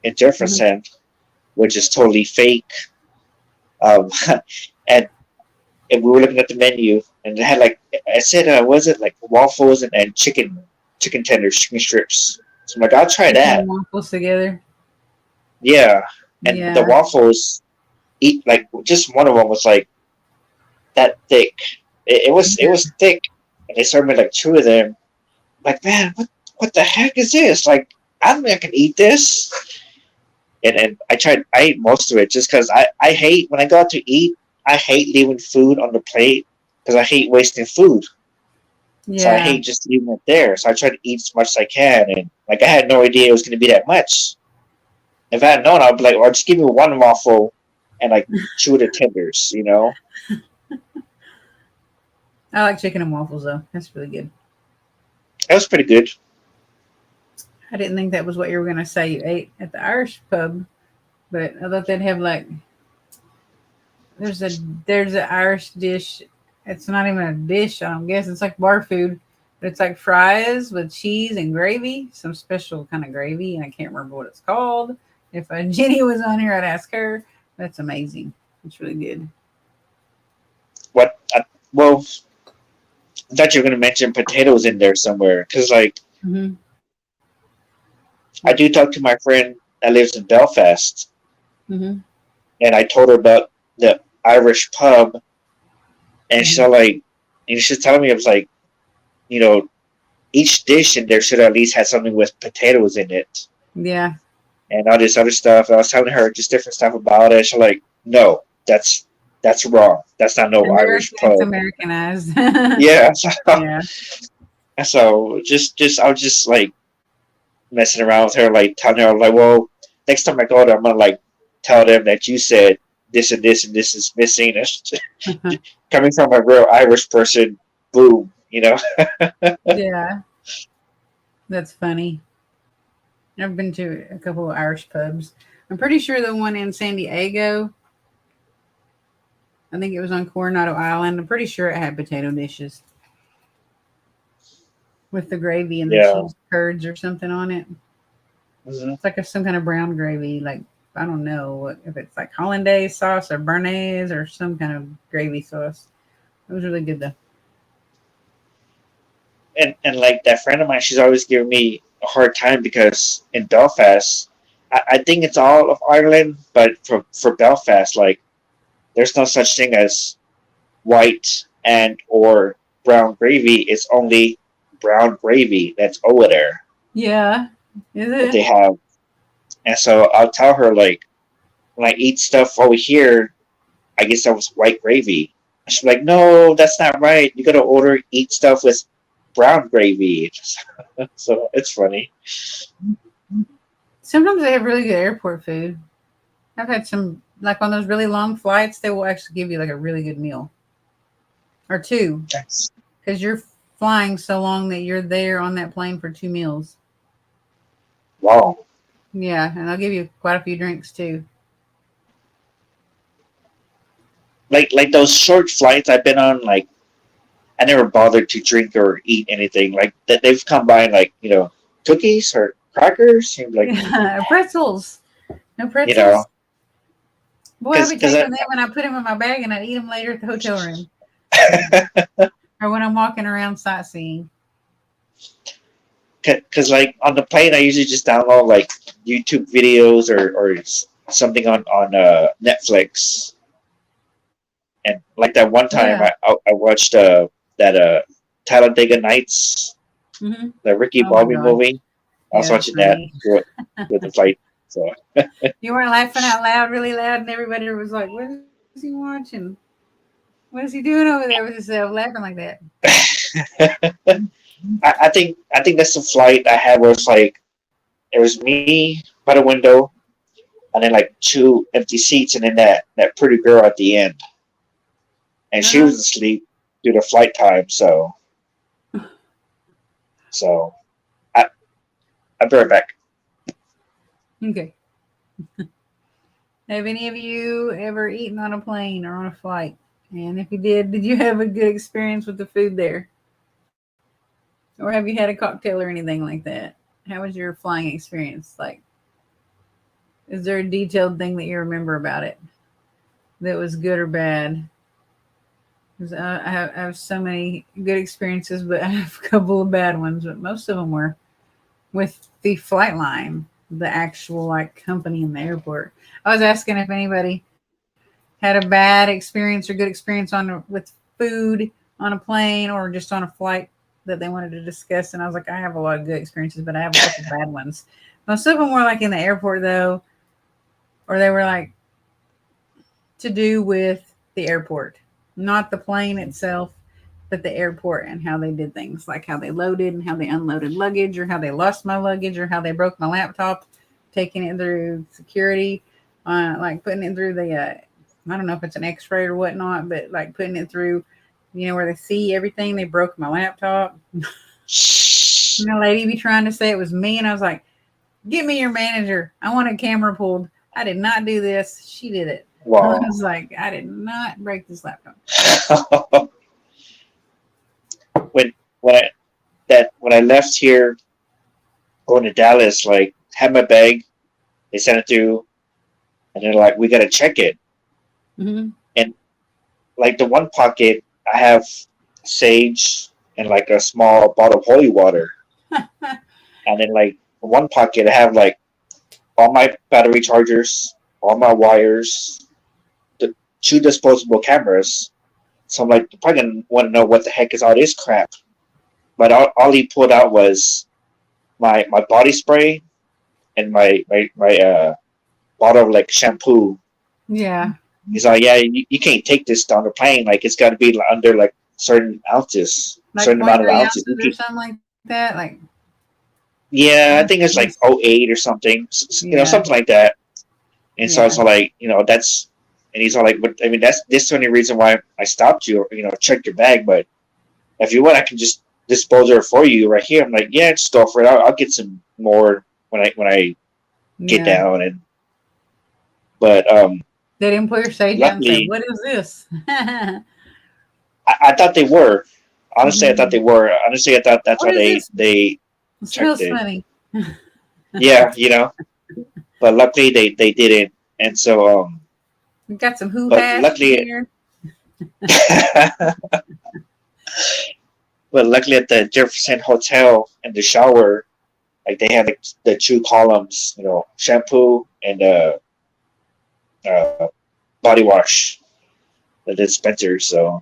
in Hmm. Jefferson, which is totally fake. Um, and and we were looking at the menu, and it had like I said, was it like waffles and chicken tenders, chicken strips? So I'm like, I'll try Chicken that. and waffles together. Yeah, and the Yeah. waffles, eat like just one of them was like that thick. It was thick, and they served me like two of them. I'm like, man, what the heck is this? Like, I don't think I can eat this. And I ate most of it just because I hate when I go out to eat. I hate leaving food on the plate because I hate wasting food. So I Yeah. hate just leaving it there. So I try to eat as much as I can. And like I had no idea it was going to be that much. If I had known, I'd be like, well, just give me one waffle and like two of the tenders. I like chicken and waffles though. That's really good. That was pretty good. I didn't think that was what you were gonna say you ate at the Irish pub, but I thought they'd have like there's a there's an Irish dish. It's not even a dish, I don't guess. It's like bar food. But it's like fries with cheese and gravy, some special kind of gravy, and I can't remember what it's called. If Jenny was on here, I'd ask her. That's amazing. It's really good. What? Well, I thought you were going to mention potatoes in there somewhere because like Mm-hmm. I do talk to my friend that lives in Belfast, Mm-hmm. and I told her about the Irish pub, and she's Mm-hmm. all like, and she's telling me it was like, you know, each dish in there should at least have something with potatoes in it Yeah, and all this other stuff. And I was telling her just different stuff about it. She's like, no, that's wrong. That's not no Irish It's pub. Americanized. Yeah. Yeah. So just I was just like messing around with her, like telling her like, well, next time I go there, I'm gonna like tell them that you said this and this and this is missing. Coming from a real Irish person, boom, Yeah, that's funny. I've been to a couple of Irish pubs. I'm pretty sure the one in San Diego, I think it was on Coronado Island. I'm pretty sure it had potato dishes with the gravy and the Yeah. cheese curds or something on it. Mm-hmm. It's like some kind of brown gravy, like I don't know if it's like hollandaise sauce or béarnaise or some kind of gravy sauce. It was really good though. And like that friend of mine, she's always giving me a hard time because in Belfast, I think it's all of Ireland, but for Belfast, like there's no such thing as white and or brown gravy. It's only brown gravy that's over there Yeah, is that it? they have. And so I'll tell her like when I eat stuff over here, I guess that was white gravy. She's like, no, that's not right. You gotta eat stuff with brown gravy. So it's funny. Sometimes they have really good airport food. I've had some like on those really long flights. They will actually give you like a really good meal or two That's because you're flying so long that you're there on that plane for two meals. wow. Yeah, and they'll give you quite a few drinks too. Like those short flights I've been on, like I never bothered to drink or eat anything. Like that they've come by and like, cookies or crackers. Seems like, Yeah, pretzels. No you know, pretzels. Boy, I'll be because taking them and I put them in my bag and I eat them later at the hotel room or when I'm walking around sightseeing. because like on the plane I usually just download like YouTube videos or something on Netflix. And like that one time Yeah. I watched that Talladega Nights, Hmm. the Ricky Oh my Bobby gosh. movie. I was Yeah, that's watching that funny. with the flight. So You weren't laughing out loud, really loud, and everybody was like, "What is he watching? What is he doing over there with himself, laughing like that?" I think that's the flight I had was like it was me by the window and then like two empty seats and then that pretty girl at the end. And she Uh-huh. was asleep due to flight time, so I'll be right back. Okay. Have any of you ever eaten on a plane or on a flight? And if you did you have a good experience with the food there? Or have you had a cocktail or anything like that? How was your flying experience? Like, is there a detailed thing that you remember about it that was good or bad? 'Cause I have so many good experiences, but I have a couple of bad ones. But most of them were with the flight line, the actual like company in the airport. I was asking if anybody had a bad experience or good experience with food on a plane or just on a flight that they wanted to discuss. And I was like, I have a lot of good experiences, but I have a couple bad ones. Most of them were like in the airport though, or they were like to do with the airport, not the plane itself, but the airport and how they did things, like how they loaded and how they unloaded luggage, or how they lost my luggage, or how they broke my laptop, taking it through security, like putting it through the, I don't know if it's an X-ray or whatnot, but like putting it through, where they see everything. They broke my laptop. And the lady be trying to say it was me, and I was like, "Get me your manager. I want a camera pulled. I did not do this. She did it." I Wow. was like, "I did not break this laptop." when when I left here going to Dallas, like had my bag, they sent it through, and they're like, "We gotta check it." Hmm. And like the one pocket, I have sage and like a small bottle of holy water, and then like one pocket, I have like all my battery chargers, all my wires, the two disposable cameras. So I'm like, you're probably gonna want to know what the heck is all this crap. But all he pulled out was my body spray and my bottle of like shampoo. Yeah. He's like, yeah, you can't take this on the plane. Like it's got to be under like certain ounces, Like certain point amount of three ounces. ounces or something like that. Like, Yeah, I think it's like that's, oh 08 or something, yeah. something like that. And so Yeah. it's all like, that's, and he's all like, but I mean, that's this is the only reason why I stopped you, or, check your bag. But if you want, I can just dispose of it for you right here. I'm like, yeah, just go for it. I'll get some more when I get Yeah. down. But They didn't pull your sage out and say, luckily, "What is this?" I thought they were. Honestly, I thought they Mhm. were. Honestly, I thought that's What how is they this? they It checked smells it. funny. Yeah, But luckily they didn't. And so We got some who but hash in luckily here. but luckily at the Jefferson Hotel in the shower, like they had like the two columns, shampoo and uh body wash, the dispenser. So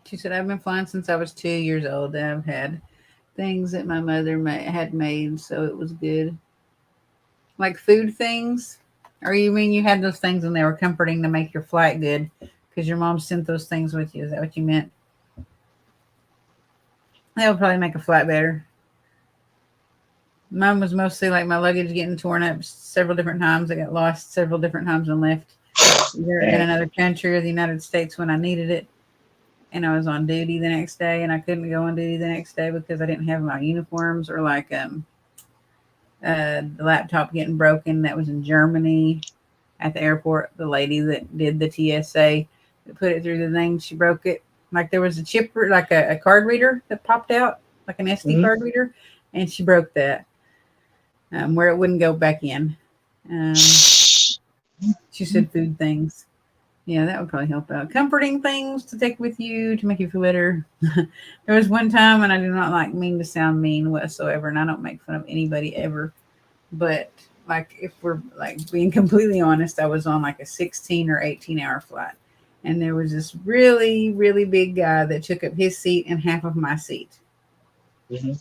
She said, "I've been flying since I was 2 years old. And I've had things that my mother had made, so it was good." Like food things? Or you mean you had those things and they were comforting to make your flight good because your mom sent those things with you? Is that what you meant? That would probably make a flight better. Mine was mostly like my luggage getting torn up several different times. I got lost several different times and left either in man, another country or the United States when I needed it. And I was on duty the next day, and I couldn't go on duty the next day because I didn't have my uniforms, or like the laptop getting broken. That was in Germany at the airport. The lady that did the TSA that put it through the thing, she broke it. Like there was a chip, like a card reader that popped out, like an SD mm-hmm. card reader, and she broke that where it wouldn't go back in. She said food things. Yeah, that would probably help out. Comforting things to take with you to make you feel better. There was one time, and I do not like mean to sound mean whatsoever, and I don't make fun of anybody ever. But like, if we're like being completely honest, I was on like a 16 or 18-hour flight, and there was this really, really big guy that took up his seat and half of my seat. Mm-hmm.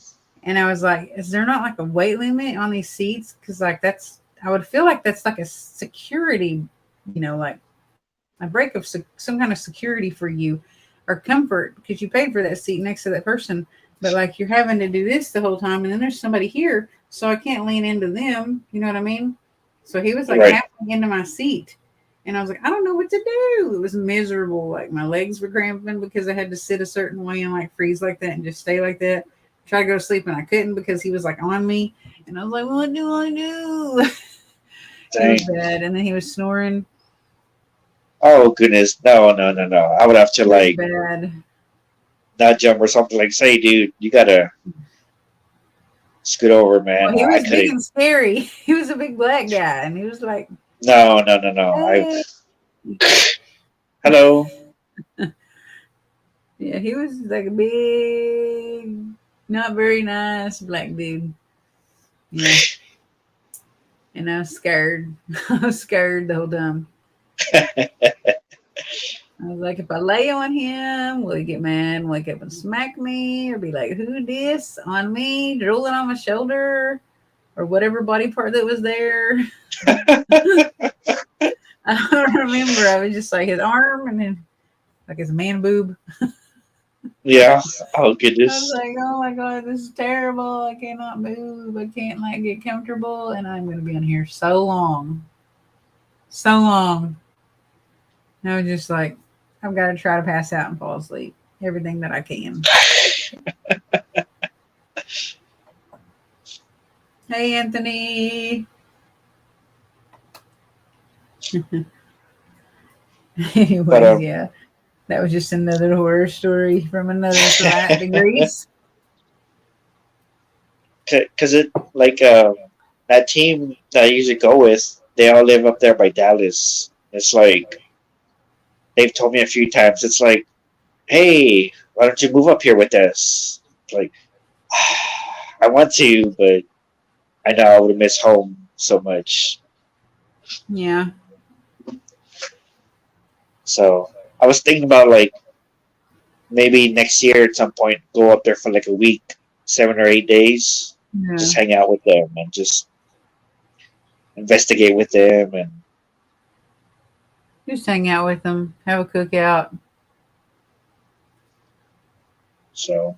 And I was like, is there not like a weight limit on these seats? Because like I would feel like that's like a security, like a break of some kind of security for you or comfort because you paid for that seat next to that person. But like you're having to do this the whole time, and then there's somebody here, so I can't lean into them. You know what I mean? So he was like Right. halfway into my seat. And I was like, I don't know what to do. It was miserable. Like my legs were cramping because I had to sit a certain way and like freeze like that and just stay like that. Try to go to sleep and I couldn't because he was like on me. And I was like, what do I do? It was Dang. bad. And then he was snoring. Oh goodness. No, no, no, no. I would have to It was like bad. not jump or something like say, dude, you gotta scoot over, Well, man. he I was big couldn't. and scary. He was a big black guy. And he was like, No, no, no, no. I hey. hello. Yeah, he was like a big, not very nice black dude. Yeah. And I was scared. I was scared the whole time. I was like, if I lay on him, will he get mad, wake up and smack me, or be like, who this on me, drooling on my shoulder, or whatever body part that was there? I don't remember. I was just like his arm and then like his man boob. Yeah. Oh I was goodness. like, oh my God, this is terrible. I cannot move. I can't like get comfortable. And I'm going to be in here so long. So long. And I was just like, I've got to try to pass out and fall asleep. Everything that I can. Hey, Anthony. But Anyways, yeah. That was just another horror story from another flight to Greece. because it like that team that I usually go with, they all live up there by Dallas. It's like they've told me a few times. It's like, hey, why don't you move up here with us? Like, I want to, but I know I would miss home so much. Yeah. So I was thinking about like maybe next year at some point go up there for like a week, 7 or 8 days, Yeah. just hang out with them and just investigate with them and Just hang out with them. Have a cookout. so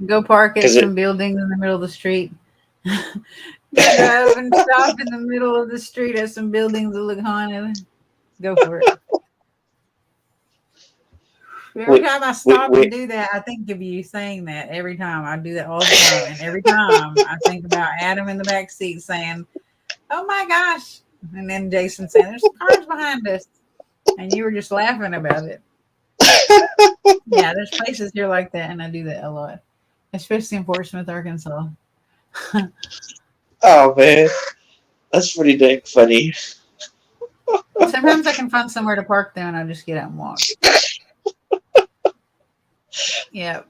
Go park at because it some buildings in the middle of the street. Go drive and stop in the middle of the street at some buildings that look haunted. Go for it. Every we, time I we, stop and we, do that, I think of you saying that. Every time I do that all the time, and every time I think about Adam in the back seat saying, "Oh my gosh!" and then Jason saying, "There's cars behind us," and you were just laughing about it. Yeah, there's places here like that, and I do that a lot, especially in Portsmouth, Arkansas. oh man, that's pretty dang funny. Sometimes I can find somewhere to park there, and I just get out and walk. Yeah.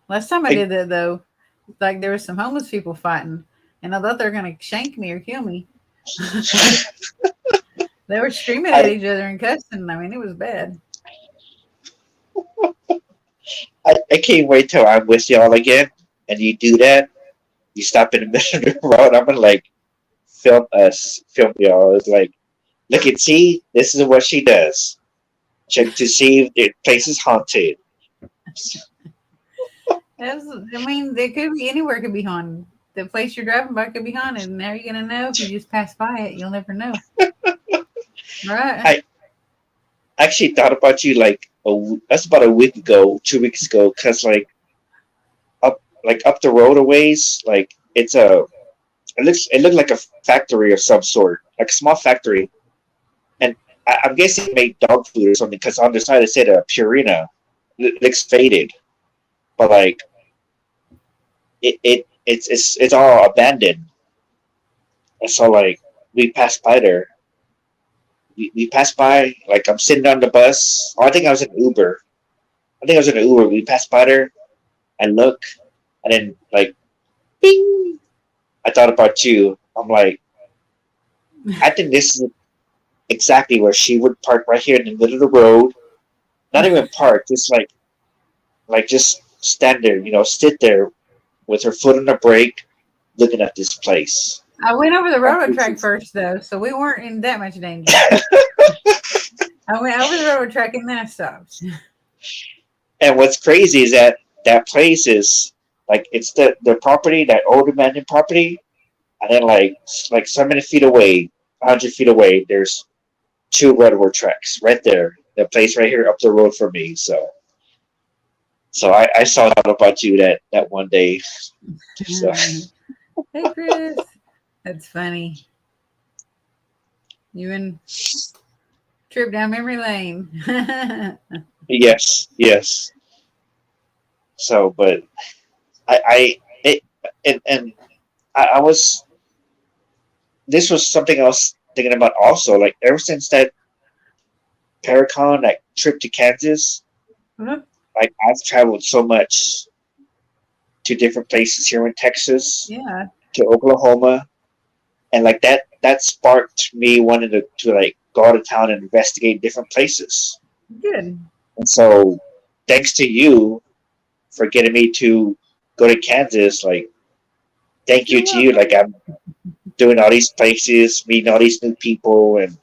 Last time I I, did that though, like there was some homeless people fighting, and I thought they were gonna shank me or kill me. They were screaming at I, each other and cussing. I mean, it was bad. I can't wait till I'm with y'all again and you do that. You stop in the middle of the road. I'm gonna like film y'all. It's like, look and see, this is what she does. Check to see if the place is haunted. That's, I mean, it could be anywhere. Could be haunted. The place you're driving by could be haunted, and how are you gonna know if you just pass by it? You'll never know, right? I actually thought about you that's about a week ago, 2 weeks ago, because up the road a ways, like it looked like a factory of some sort, like a small factory, and I'm guessing they make dog food or something because on the side it said Purina. It looks faded, but like it's all abandoned. And so like we passed by there. We passed by, like I'm sitting on the bus. Oh, I think I was in Uber. I think I was in an Uber. We passed by there and look, and then like, bing! I thought about you. I'm like, I think this is exactly where she would park right here in the middle of the road. Not even park, just like just stand there, sit there, with her foot on the brake, looking at this place. I went over the railroad track first, though, so we weren't in that much danger. I went over the railroad track and then I stopped. And what's crazy is that that place is like it's the property, that old abandoned property, and then like so many feet away, 100 feet away, there's two railroad tracks right there. The place right here up the road for me. So I saw out about you that one day. So Hey, Chris. That's funny. You and trip down memory lane. yes. So, but I it and I was this was something I was thinking about also. Like ever since that Paracon, that trip to Kansas, Mhm. like I've traveled so much to different places here in Texas, Yeah, to Oklahoma, and like that sparked me wanting to like go out of town and investigate different places. good. And so, thanks to you for getting me to go to Kansas, like thank you You're to you. welcome. Like I'm doing all these places, meeting all these new people, and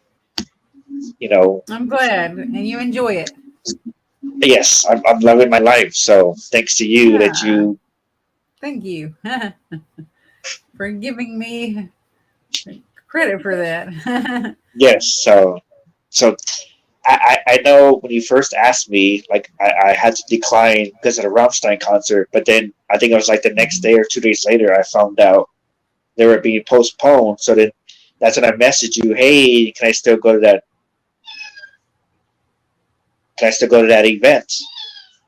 you know, I'm glad, and you enjoy it. yes, I'm loving my life. So thanks to you that Ah, you, thank you for giving me credit for that. yes. So I know when you first asked me, like I had to decline because of the Rammstein concert, but then I think it was like the next day or 2 days later, I found out they were being postponed. So then that's when I messaged you, hey, can I still go to that? Can I still go to that event?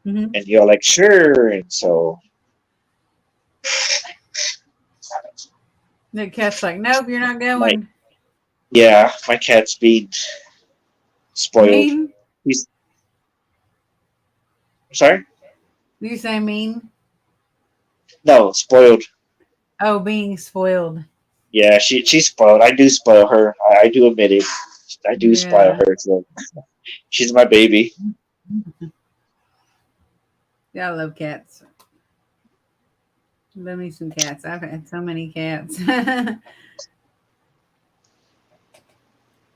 Mhm. And you're like, sure. And so, The cat's like, nope, you're not my going. yeah, my cat's being spoiled. Mean? He's sorry, Do you say mean? no, spoiled. Oh, being spoiled. Yeah, she's spoiled. I do spoil her. I do admit it. I do spoil Yeah. her. So she's my baby. Yeah, I love cats. Love me some cats. I've had so many cats.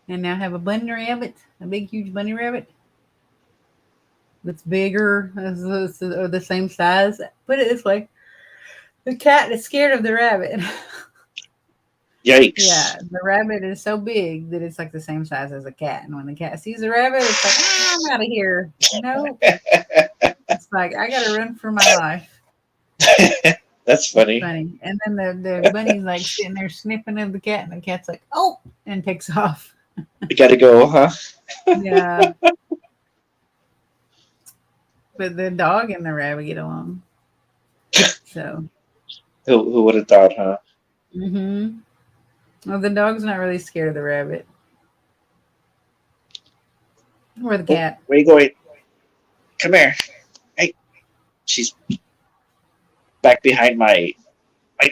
And now I have a bunny rabbit, a big, huge bunny rabbit that's bigger, or the same size. Put it this way, the cat is scared of the rabbit. Yeah, Yikes! the rabbit is so big that it's like the same size as a cat. And when the cat sees the rabbit, it's like, ah, I'm out of here. No, it's like, I got to run for my life. That's It's funny. funny. And then the bunny's like sitting there sniffing at the cat, and the cat's like, oh, and takes off. We gotta go, huh? Yeah. But the dog and the rabbit get along. So, Who would have thought, huh? well, the dog's not really scared of the rabbit or the Oh, cat. where you going? Come here. Hey, she's back behind my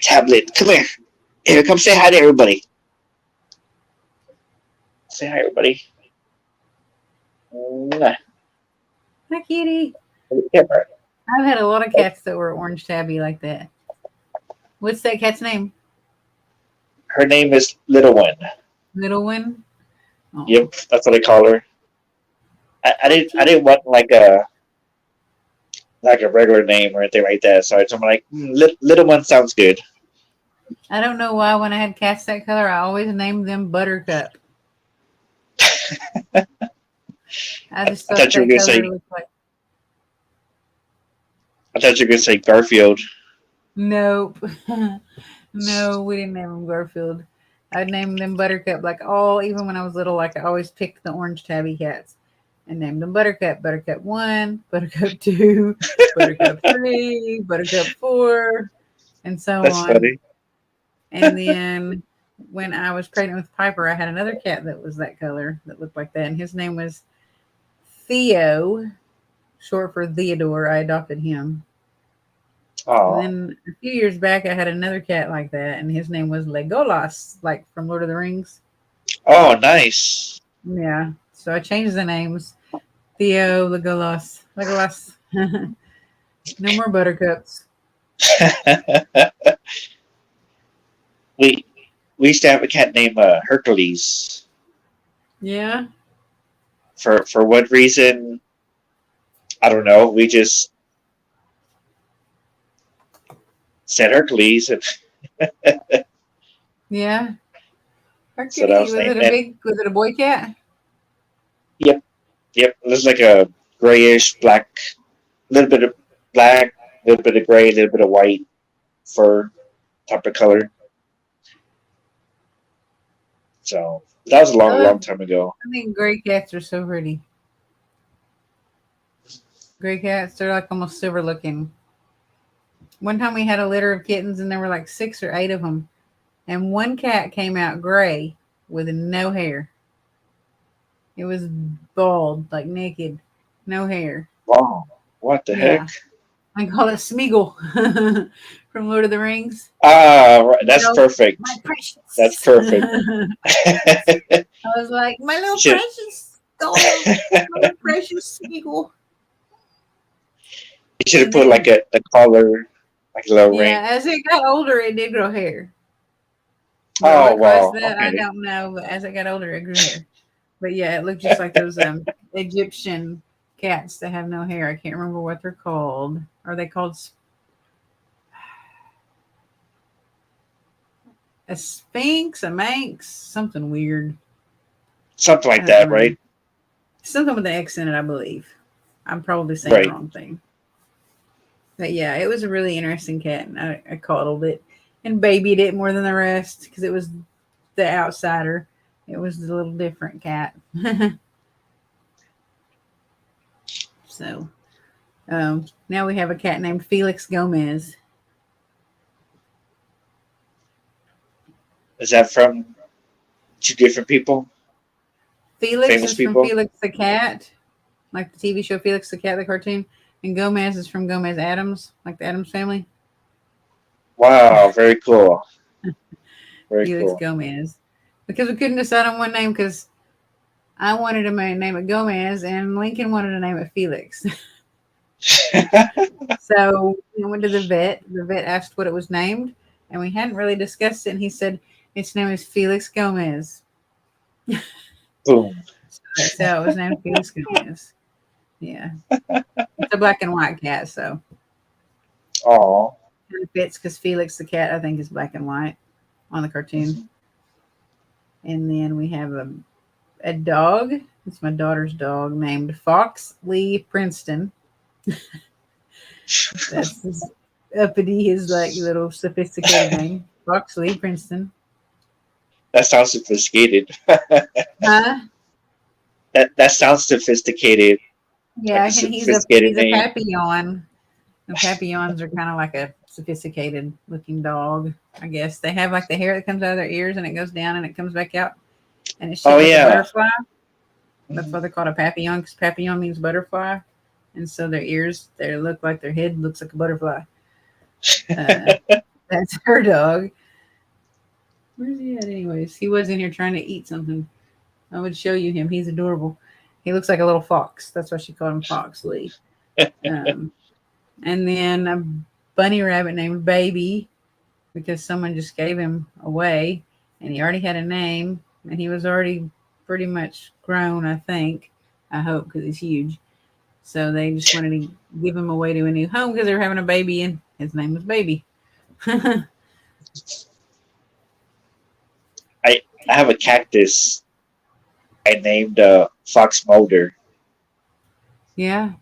tablet. Come here. Here, come say hi to everybody. Say hi, everybody. Mwah. Hi, kitty. Yeah, right. I've had a lot of cats that were orange tabby like that. What's that cat's name? Her name is Little One. Little one. Oh, Yep, that's what I call her. I hi, didn't I kitty. didn't want like a regular name or anything like that. So I'm like, Little One sounds good. I don't know why when I had cats that color, I always named them Buttercup. I just I thought thought you were that gonna color say looked like. I thought you were gonna say Garfield. Nope. No, we didn't name them Garfield. I'd name them Buttercup. Like all, even when I was little, like I always picked the orange tabby cats and named them Buttercup. Buttercup 1, Buttercup 2, Buttercup 3, Buttercup 4, and so That's on. funny. And then when I was pregnant with Piper, I had another cat that was that color that looked like that. And his name was Theo, short for Theodore. I adopted him. And Oh, then a few years back, I had another cat like that, and his name was Legolas, like from Lord of the Rings. oh, nice. Yeah. So I changed the names. Theo, Legolas. Legolas. No more buttercups. we we used to have a cat named Hercules. Yeah. For what reason? I don't know. We just said Hercules, and Yeah. so that Hercules. was the name. And Was it a boy cat? yep, yep. It was like a grayish black, little bit of black, a little bit of gray, a little bit of white fur type of color. So that was a I long love, time ago. I think gray cats are so pretty. Gray cats, they're like almost silver looking. One time we had a litter of kittens and there were like 6 or 8 of them. And one cat came out gray with no hair. It was bald, like naked, no hair. Wow, what the heck? Yeah. I call it Smeagol from Lord of the Rings. Ah, right. That's No, perfect. my That's precious. perfect. I was like, my little should precious dog, my little precious Smeagol. you should have And put like then, the collar, like a little ring. yeah, as it got older, it did grow hair. But Oh what caused wow. that, I Okay. don't know. But as it got older, it grew hair. But yeah, it looked just like those Egyptian cats that have no hair. I can't remember what they're called. Are they called a sphinx, a manx, something weird? Something I like don't that, know. right? Something with an X in it, I believe. I'm probably saying the Right. wrong thing. But yeah, it was a really interesting cat, and I coddled it and babied it more than the rest because it was the outsider. It was the little different cat. So now we have a cat named Felix Gomez. Is that from two different people, Felix famous is from people? Felix the Cat, like the TV show Felix the Cat, the cartoon. And Gomez is from Gomez Adams, like the Adams family. Wow, very cool. Very Felix cool. Gomez. Because we couldn't decide on one name because I wanted to name it Gomez and Lincoln wanted to name it Felix. So we went to the vet. The vet asked what it was named, and we hadn't really discussed it. And he said, its name is Felix Gomez. Boom. So that's how it was named Felix Gomez. Yeah. It's a black and white cat, so Oh. it fits because Felix the cat, I think, is black and white on the cartoon. And then we have a dog. It's my daughter's dog named Fox Lee Princeton. That's his uppity, his like little sophisticated name. Fox Lee Princeton. That sounds sophisticated. Huh? That sounds sophisticated. Yeah, Like a and sophisticated he's a name. Papillon. The Papillons are kind of like a sophisticated looking dog. I guess they have like the hair that comes out of their ears and it goes down and it comes back out, and it's shaped Oh like a yeah. butterfly. That's why they're called a Papillon because Papillon means butterfly, and so their ears they look like their head looks like a butterfly. That's her dog. Where's he at, anyways? He was in here trying to eat something. I would show you him. He's adorable. He looks like a little fox. That's why she called him Fox Lee. And then a bunny rabbit named Baby because someone just gave him away and he already had a name and he was already pretty much grown, I think. I hope because he's huge. So they just wanted to give him away to a new home because they were having a baby and his name was Baby. I have a cactus I named Fox Mulder. Yeah. Oh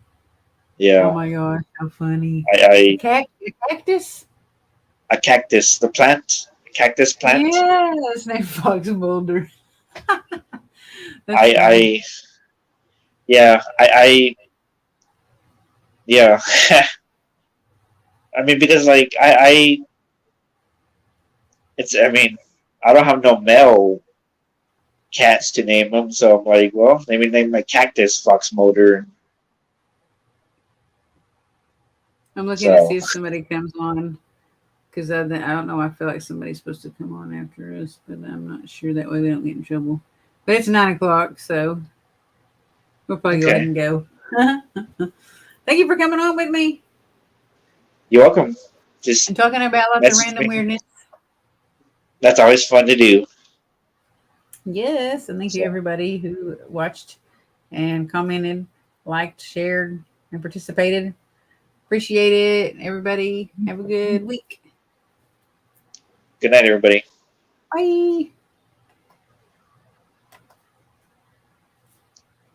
Yeah. my gosh, how funny. I A cactus? a cactus, the plant, a cactus plant. Yeah, it's named Fox Boulder. That's I funny. I yeah I yeah. I mean because like I it's I mean I don't have no male cats to name them, so I'm like, well, maybe name my cactus Fox Mulder. I'm looking to So see if somebody comes on because I don't know. I feel like somebody's supposed to come on after us, but I'm not sure. That way we don't get in trouble. But it's 9 o'clock, so we'll probably go ahead okay, and go. Thank you for coming on with me. you're welcome. Just And talking about lots of message random me. weirdness. That's always fun to do. Yes, and thank you So, everybody who watched and commented, liked, shared, and participated. Appreciate it. Everybody, have a good week. good night, everybody. Bye.